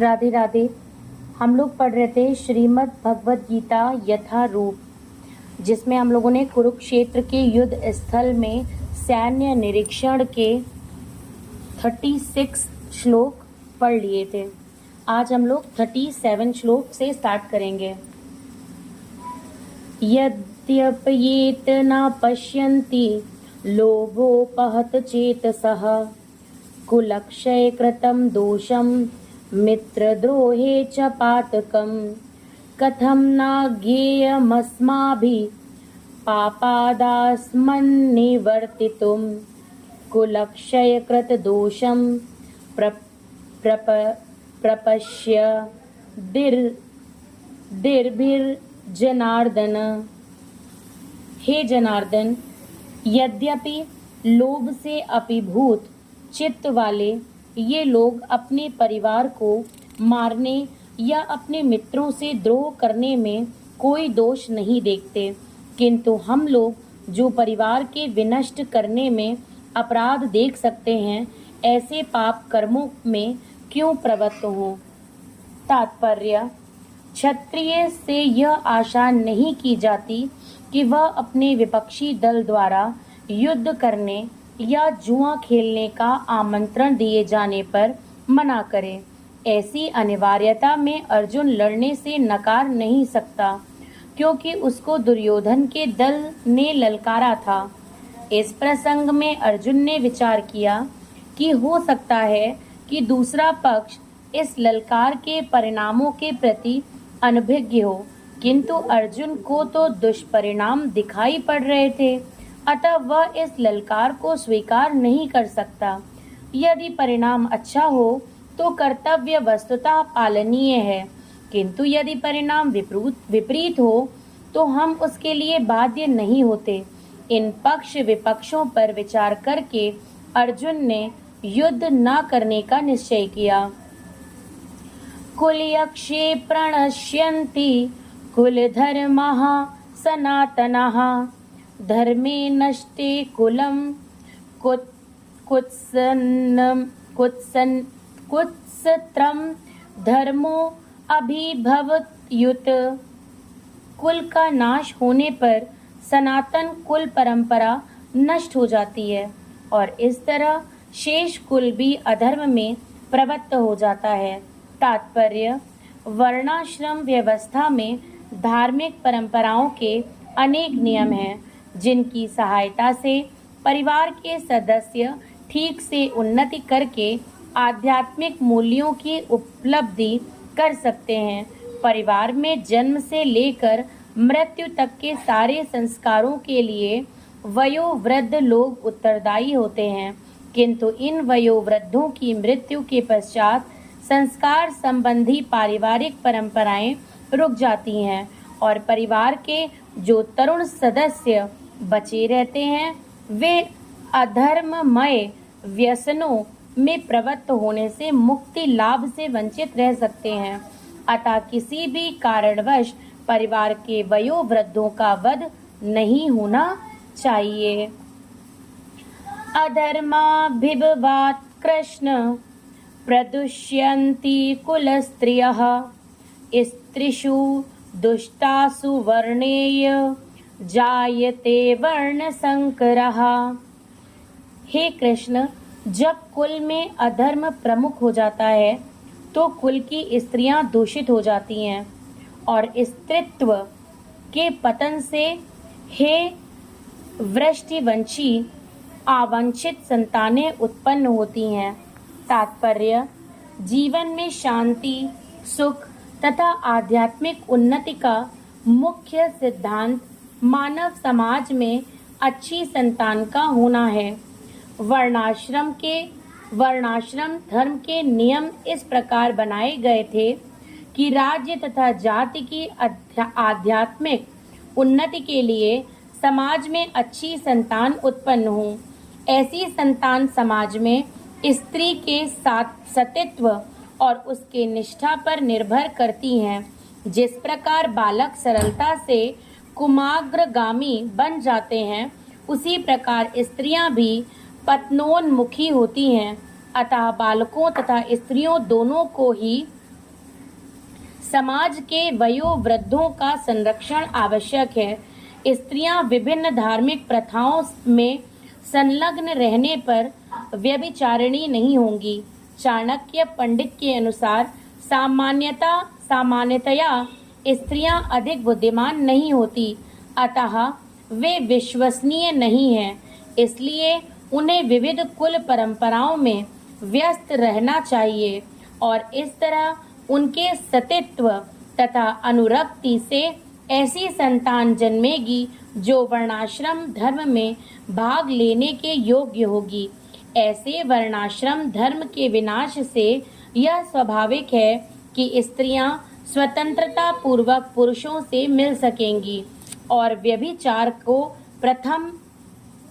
राधे राधे। हम लोग पढ़ रहे थे श्रीमद् भगवद गीता यथा रूप, जिसमें हम लोगों ने कुरुक्षेत्र के युद्ध स्थल में सैन्य निरीक्षण के 36 श्लोक पढ़ लिए थे। आज हम लोग 37 श्लोक से स्टार्ट करेंगे। यद्यपयेत न पश्यन्ति लोभोपहत चेतसः कुलक्षय कृतं दोषं मित्रद्रोहे च पातकं कथं न ज्ञेयमस्माभिः पापादास्मन्निवर्तितुं कुलक्षयकृत दोषं प्रपश्य जनार्दन। हे जनार्दन, यद्यपि लोभ से अभिभूत चित्त वाले ये लोग अपने परिवार को मारने या अपने मित्रों से द्रोह करने में कोई दोष नहीं देखते, किंतु हम लोग जो परिवार के विनष्ट करने में अपराध देख सकते हैं, ऐसे पाप कर्मों में क्यों प्रवृत्त हों। तात्पर्य: क्षत्रिय से यह आशा नहीं की जाती कि वह अपने विपक्षी दल द्वारा युद्ध करने या जुआ खेलने का आमंत्रण दिए जाने पर मना करे। ऐसी अनिवार्यता में अर्जुन लड़ने से नकार नहीं सकता, क्योंकि उसको दुर्योधन के दल ने ललकारा था। इस प्रसंग में अर्जुन ने विचार किया कि हो सकता है कि दूसरा पक्ष इस ललकार के परिणामों के प्रति अनभिज्ञ हो, किंतु अर्जुन को तो दुष्परिणाम दिखाई पड़ रहे थे, अतः वह इस ललकार को स्वीकार नहीं कर सकता। यदि परिणाम अच्छा हो तो कर्तव्य वस्तुतः पालनीय है, किंतु यदि परिणाम विपरीत हो तो हम उसके लिए बाध्य नहीं होते। इन पक्ष विपक्षों पर विचार करके अर्जुन ने युद्ध न करने का निश्चय किया। कुलयक्षे प्रणश्यन्ति कुलधर्मः सनातनः धर्मे नष्टे कुलं कुत्सत्रं धर्मो अभिभवत्युत। कुल का नाश होने पर सनातन कुल परंपरा नष्ट हो जाती है और इस तरह शेष कुल भी अधर्म में प्रवृत्त हो जाता है। तात्पर्य: वर्णाश्रम व्यवस्था में धार्मिक परंपराओं के अनेक नियम हैं, जिनकी सहायता से परिवार के सदस्य ठीक से उन्नति करके आध्यात्मिक मूल्यों की उपलब्धि कर सकते हैं। परिवार में जन्म से लेकर मृत्यु तक के सारे संस्कारों के लिए वयोवृद्ध लोग उत्तरदायी होते हैं, किंतु इन वयोवृद्धों की मृत्यु के पश्चात संस्कार संबंधी पारिवारिक परंपराएं रुक जाती हैं और परिवार के जो तरुण सदस्य बचे रहते हैं वे अधर्ममय व्यसनों में प्रवृत्त होने से मुक्ति लाभ से वंचित रह सकते हैं। अतः किसी भी कारणवश परिवार के वयोवृद्धों का वध नहीं होना चाहिए। अधर्माभिभवात् कृष्ण प्रदुष्यन्ति कुलस्त्रियः स्त्रीषु दुष्टासु वर्णेय जायते वर्णसंकरः। हे कृष्ण, जब कुल में अधर्म प्रमुख हो जाता है तो कुल की स्त्रियां दूषित हो जाती हैं और स्त्रीत्व के पतन से हे वृष्टिवंशी आवांछित संतानें उत्पन्न होती हैं। तात्पर्य: जीवन में शांति, सुख तथा आध्यात्मिक उन्नति का मुख्य सिद्धांत मानव समाज में अच्छी संतान का होना है। वर्णाश्रम धर्म के नियम इस प्रकार बनाए गए थे कि राज्य तथा जाति की आध्यात्मिक उन्नति के लिए समाज में अच्छी संतान उत्पन्न हो। ऐसी संतान समाज में स्त्री के सतीत्व और उसके निष्ठा पर निर्भर करती हैं। जिस प्रकार बालक सरलता से कुमाग्रगामी बन जाते हैं, उसी प्रकार स्त्रियां भी पतनोन्मुखी होती हैं। अतः बालकों तथा स्त्रियों दोनों को ही समाज के वयोवृद्धों का संरक्षण आवश्यक है। स्त्रियां विभिन्न धार्मिक प्रथाओं में संलग्न रहने पर व्यभिचारिणी नहीं होंगी। चाणक्य पंडित के अनुसार सामान्यतया स्त्रियां अधिक बुद्धिमान नहीं होती, अतः वे विश्वसनीय नहीं हैं। इसलिए उन्हें विविध कुल परंपराओं में व्यस्त रहना चाहिए और इस तरह उनके सतीत्व तथा अनुरक्ति से ऐसी संतान जन्मेगी जो वर्णाश्रम धर्म में भाग लेने के योग्य होगी। ऐसे वर्णाश्रम धर्म के विनाश से यह स्वाभाविक है कि स्त्रियां स्वतंत्रता पूर्वक पुरुषों से मिल सकेंगी और व्यभिचार को प्रथम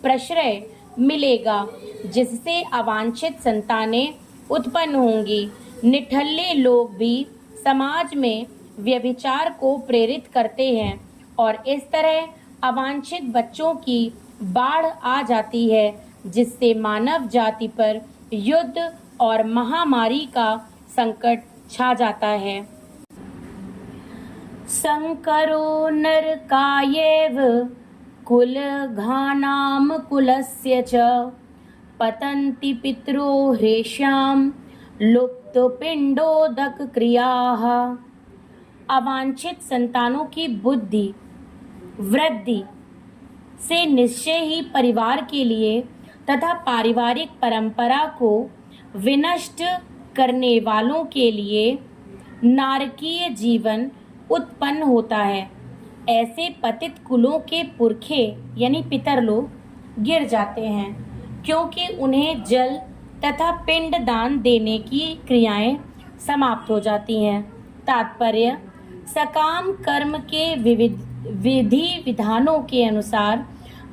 प्रश्रय मिलेगा, जिससे अवांछित संतानें उत्पन्न होंगी। निठल्ले लोग भी समाज में व्यभिचार को प्रेरित करते हैं और इस तरह अवांछित बच्चों की बाढ़ आ जाती है, जिससे मानव जाति पर युद्ध और महामारी का संकट छा जाता है। संकरो नरकायैव कुलघानां कुलस्य च पतन्ति पितरो ह्रेष्यां लुप्तपिंडोदक क्रियाः। अवांछित संतानों की बुद्धि वृद्धि से निश्चय ही परिवार के लिए तथा पारिवारिक परंपरा को विनष्ट करने वालों के लिए नारकीय जीवन उत्पन्न होता है। ऐसे पतित कुलों के पुरखे यानी पितर लोग गिर जाते हैं, क्योंकि उन्हें जल तथा पिंड दान देने की क्रियाएं समाप्त हो जाती हैं। तात्पर्य, सकाम कर्म के विधि विधानों के अनुसार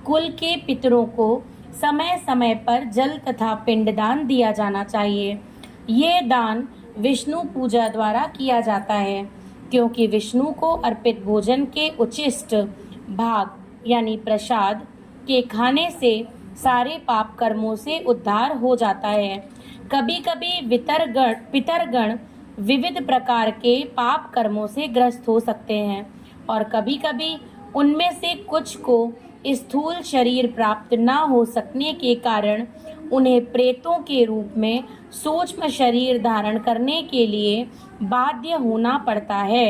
कुल के पितरों को समय समय पर जल तथा पिंडदान दिया जाना चाहिए। ये दान विष्णु पूजा द्वारा किया जाता है, क्योंकि विष्णु को अर्पित भोजन के उच्छिष्ट भाग यानी प्रसाद के खाने से सारे पाप कर्मों से उद्धार हो जाता है। कभी कभी पितरगण विविध प्रकार के पाप कर्मों से ग्रस्त हो सकते हैं और कभी कभी उनमें से कुछ को स्थूल शरीर प्राप्त न हो सकने के कारण उन्हें प्रेतों के रूप में सूक्ष्म शरीर धारण करने के लिए बाध्य होना पड़ता है।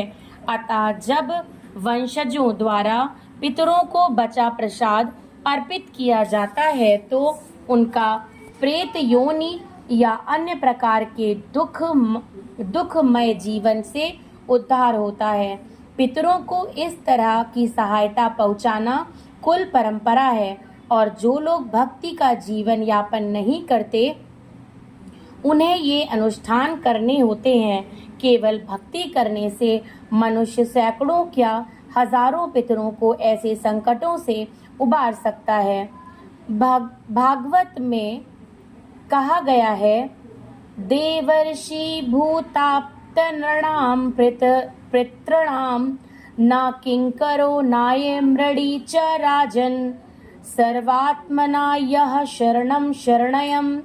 अतः जब वंशजों द्वारा पितरों को बचा प्रसाद अर्पित किया जाता है तो उनका प्रेत योनि या अन्य प्रकार के दुखमय जीवन से उद्धार होता है। पितरों को इस तरह की सहायता पहुंचाना कुल परंपरा है और जो लोग भक्ति का जीवन यापन नहीं करते उन्हें ये अनुष्ठान करने होते हैं। केवल भक्ति करने से मनुष्य सैकड़ों क्या हजारों पितरों को ऐसे संकटों से उबार सकता है। भागवत में कहा गया है, देवर्षि भूताप्त नृणां पितॄणां न किंकरो नाये मृडी च राजन् सर्वात्मना यः शरणं शरणयं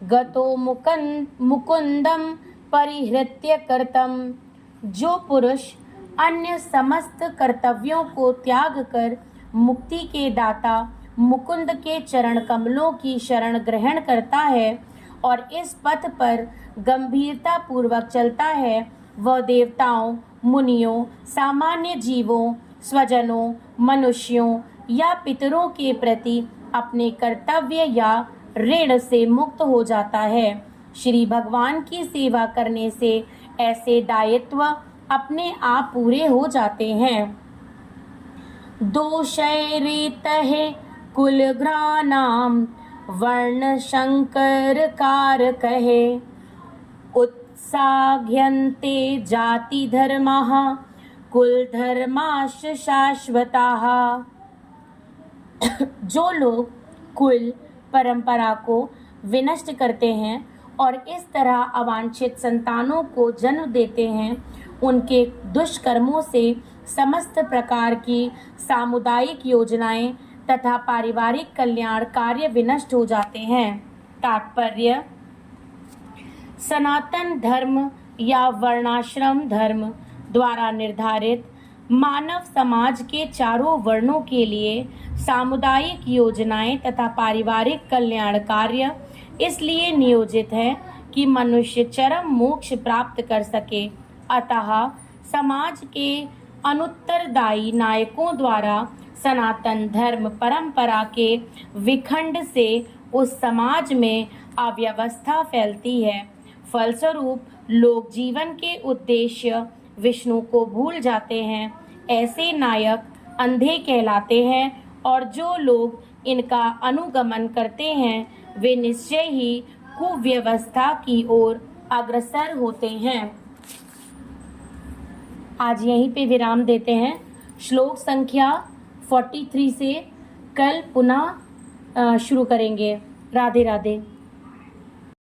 गतो मुकुंदम परिहृत्य कर्तम। जो पुरुष अन्य समस्त कर्तव्यों को त्याग कर मुक्ति के दाता मुकुंद के चरण कमलों की शरण ग्रहण करता है और इस पथ पर गंभीरता पूर्वक चलता है, वह देवताओं, मुनियों, सामान्य जीवों, स्वजनों, मनुष्यों या पितरों के प्रति अपने कर्तव्य या ऋण से मुक्त हो जाता है। श्री भगवान की सेवा करने से ऐसे दायित्व अपने आप पूरे हो जाते हैं। दोषैरेतः कुलघ्राणां वर्ण शंकर कारकः उत्साह्यन्ते जाति धर्माः कुल धर्माश्च शाश्वताः। जो लोग कुल परंपरा को विनष्ट करते हैं और इस तरह अवांछित संतानों को जन्म देते हैं, उनके दुष्कर्मों से समस्त प्रकार की सामुदायिक योजनाएं तथा पारिवारिक कल्याण कार्य विनष्ट हो जाते हैं। तात्पर्य, सनातन धर्म या वर्णाश्रम धर्म द्वारा निर्धारित मानव समाज के चारों वर्णों के लिए सामुदायिक योजनाएं तथा पारिवारिक कल्याण कार्य इसलिए नियोजित है कि मनुष्य चरम मोक्ष प्राप्त कर सके। अतः समाज के अनुत्तरदायी नायकों द्वारा सनातन धर्म परंपरा के विखंड से उस समाज में अव्यवस्था फैलती है। फलस्वरूप लोग जीवन के उद्देश्य विष्णु को भूल जाते हैं। ऐसे नायक अंधे कहलाते हैं और जो लोग इनका अनुगमन करते हैं वे निश्चय ही कुव्यवस्था की ओर अग्रसर होते हैं। आज यहीं पे विराम देते हैं। श्लोक संख्या 43 से कल पुनः शुरू करेंगे। राधे राधे।